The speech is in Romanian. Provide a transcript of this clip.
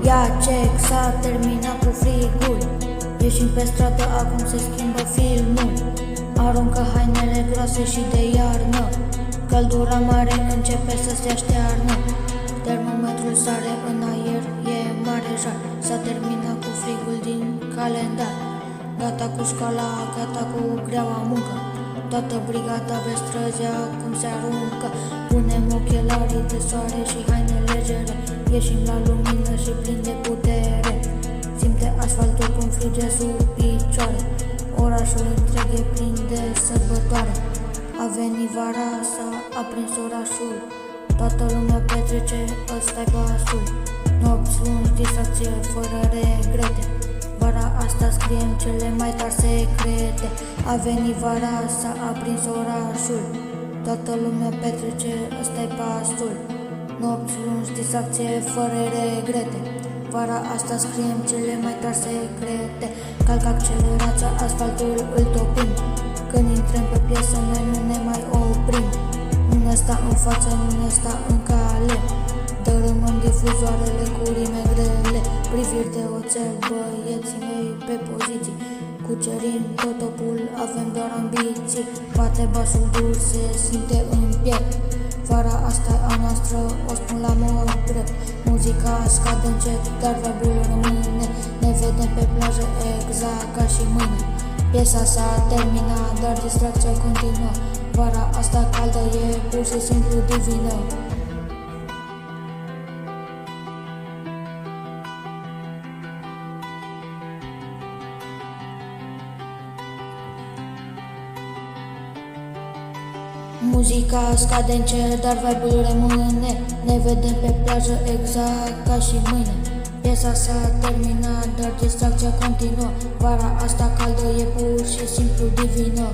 Ia check, s-a terminat cu frigul. Ieșim pe stradă, acum se schimbă filmul. Aruncă hainele groase și de iarnă. Căldura mare începe să se aștearnă. Termometrul sare în aer, e mare jar. S-a terminat cu frigul din calendar. Gata cu școala, gata cu greaua muncă. Toată brigada pe străzi acum se aruncă. Punem ochelarii de soare și haine legere. Ieșim la lumină și plin de putere. Simte asfaltul cum frige sub picioare. Orașul întreg e plin de sărbătoare. A venit vara, s-a aprins orașul. Toată lumea petrece, ăsta-i pasul. Nopți lungi, distracție fără regrete. Vara asta scriem cele mai tari secrete. A venit vara, s-a aprins orașul. Toată lumea petrece, ăsta-i pasul. Nopți lungi, distracție fără regrete. Vara asta scriem cele mai tari secrete. Calc accelerația, asfaltul îl topim. Când intrăm pe piesă, noi nu ne mai oprim. Nu ne sta în față, nu ne sta în cale. Dărâmăm difuzoarele cu rime grele. Priviri de oțel, băieții mei pe poziții. Cucerim tot topul, avem doar ambiții. Bate basul dur, se simte în piept. Vara asta a noastră, o spun la mod drept. Muzica scade încet, dar vibe-ul rămâne. Ne vedem pe plajă exact ca și mâine. Piesa s-a terminat, dar distracția continuă. Vara asta caldă e pur și simplu divină. Muzica scade încet, dar vibe-ul rămâne. Ne vedem pe plajă exact ca și mâine. Piesa s-a terminat, dar distracția continuă. Vara asta caldă e pur și simplu divină.